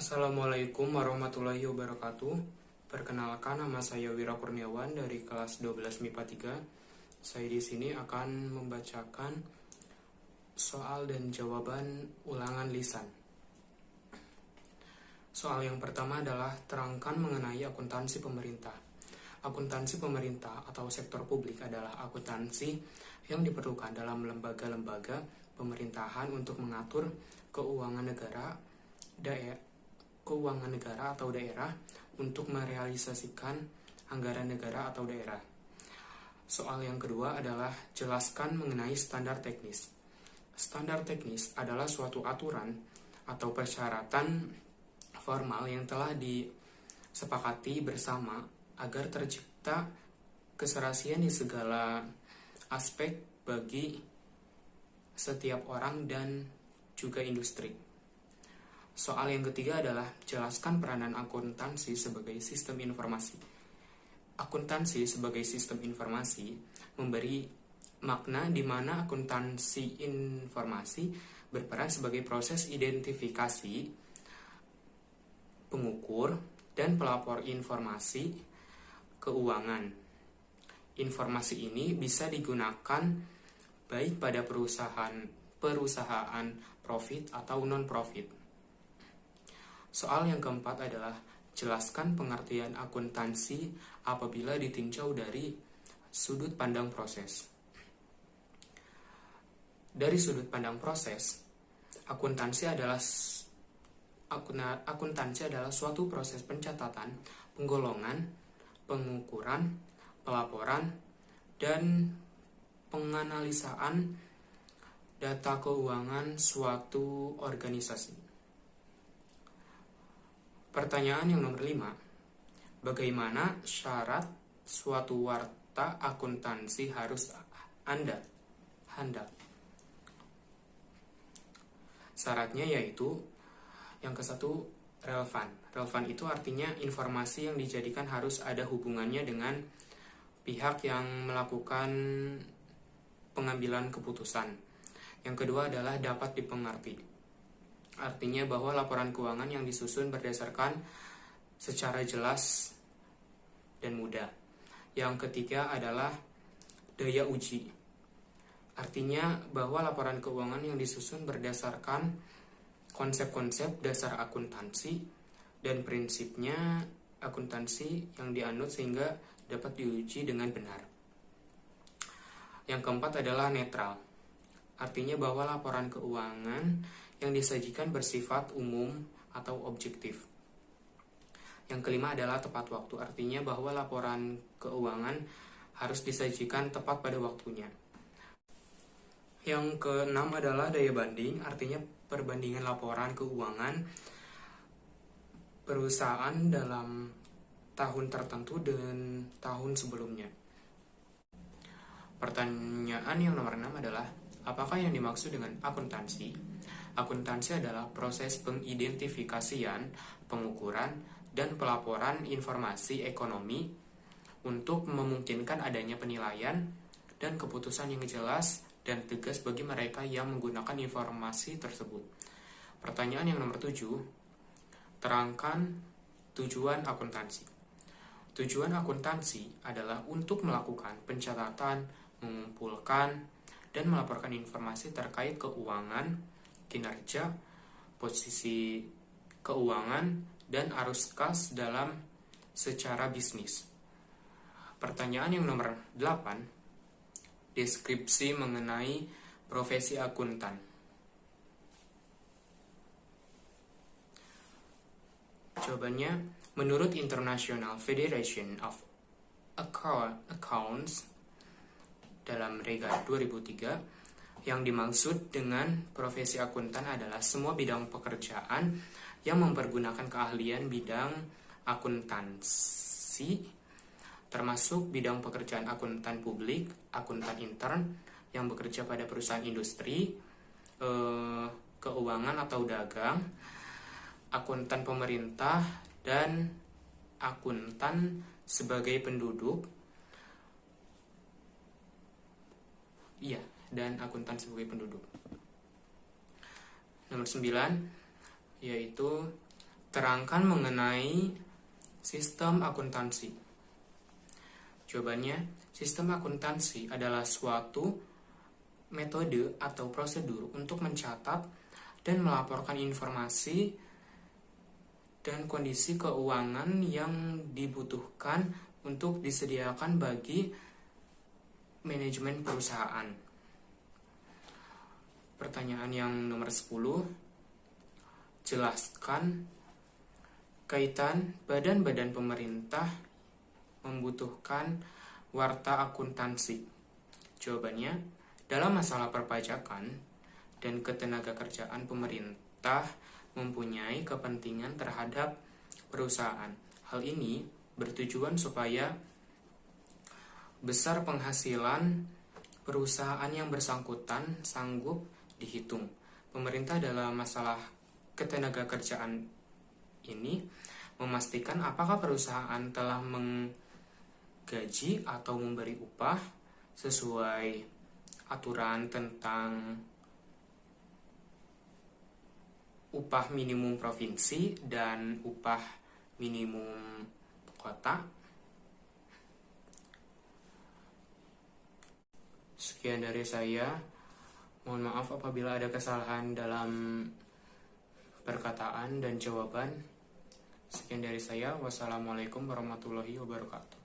Assalamualaikum warahmatullahi wabarakatuh. Perkenalkan, nama saya Wira Kurniawan dari kelas 12 MIPA 3. Saya di sini akan membacakan soal dan jawaban ulangan lisan. Soal yang pertama adalah terangkan mengenai akuntansi pemerintah. Akuntansi pemerintah atau sektor publik adalah akuntansi yang diperlukan dalam lembaga-lembaga pemerintahan untuk mengatur keuangan negara atau daerah untuk merealisasikan anggaran negara atau daerah. Soal yang kedua adalah jelaskan mengenai standar teknis. Standar teknis adalah suatu aturan atau persyaratan formal yang telah disepakati bersama agar tercipta keserasian di segala aspek bagi setiap orang dan juga industri. Soal yang ketiga adalah jelaskan peranan akuntansi sebagai sistem informasi. Akuntansi sebagai sistem informasi memberi makna di mana akuntansi informasi berperan sebagai proses identifikasi, pengukur, dan pelapor informasi keuangan. Informasi ini bisa digunakan baik pada perusahaan profit atau non-profit. Soal yang keempat adalah jelaskan pengertian akuntansi apabila ditinjau dari sudut pandang proses. Dari sudut pandang proses, akuntansi adalah suatu proses pencatatan, penggolongan, pengukuran, pelaporan, dan penganalisaan data keuangan suatu organisasi. Pertanyaan yang nomor 5. Bagaimana syarat suatu warta akuntansi harus handal? Syaratnya yaitu yang ke-1, relevan. Relevan itu artinya informasi yang dijadikan harus ada hubungannya dengan pihak yang melakukan pengambilan keputusan. Yang kedua adalah dapat dipengerti. Artinya bahwa laporan keuangan yang disusun berdasarkan secara jelas dan mudah. Yang ketiga adalah daya uji. Artinya bahwa laporan keuangan yang disusun berdasarkan konsep-konsep dasar akuntansi dan prinsipnya akuntansi yang dianut sehingga dapat diuji dengan benar. Yang keempat adalah netral. Artinya bahwa laporan keuangan yang disajikan bersifat umum atau objektif. Yang kelima adalah tepat waktu, artinya bahwa laporan keuangan harus disajikan tepat pada waktunya. Yang keenam adalah daya banding, artinya perbandingan laporan keuangan perusahaan dalam tahun tertentu dan tahun sebelumnya. Pertanyaan yang nomor 6 adalah apakah yang dimaksud dengan akuntansi? Akuntansi adalah proses pengidentifikasian, pengukuran, dan pelaporan informasi ekonomi untuk memungkinkan adanya penilaian dan keputusan yang jelas dan tegas bagi mereka yang menggunakan informasi tersebut. Pertanyaan yang nomor 7, terangkan tujuan akuntansi. Tujuan akuntansi adalah untuk melakukan pencatatan, mengumpulkan, dan melaporkan informasi terkait keuangan, kinerja, posisi keuangan, dan arus kas dalam secara bisnis. Pertanyaan yang nomor 8, deskripsi mengenai profesi akuntan. Jawabannya, menurut International Federation of Accounts dalam Rega 2003, yang dimaksud dengan profesi akuntan adalah semua bidang pekerjaan yang mempergunakan keahlian bidang akuntansi, termasuk bidang pekerjaan akuntan publik, akuntan intern yang bekerja pada perusahaan industri, keuangan atau dagang, akuntan pemerintah, dan akuntan sebagai penduduk. Dan akuntan sebagai penduduk. Nomor 9 yaitu Terangkan mengenai sistem akuntansi. Jawabannya, sistem akuntansi adalah suatu metode atau prosedur untuk mencatat dan melaporkan informasi dan kondisi keuangan yang dibutuhkan untuk disediakan bagi manajemen perusahaan. Pertanyaan yang nomor 10, jelaskan kaitan badan-badan pemerintah membutuhkan warta akuntansi. Jawabannya, dalam masalah perpajakan dan ketenagakerjaan, pemerintah mempunyai kepentingan terhadap perusahaan. Hal ini bertujuan supaya besar penghasilan perusahaan yang bersangkutan sanggup dihitung. Pemerintah dalam masalah ketenagakerjaan ini memastikan apakah perusahaan telah menggaji atau memberi upah sesuai aturan tentang upah minimum provinsi dan upah minimum kota. Sekian dari saya. Mohon maaf apabila ada kesalahan dalam perkataan dan jawaban. Sekian dari saya. Wassalamualaikum warahmatullahi wabarakatuh.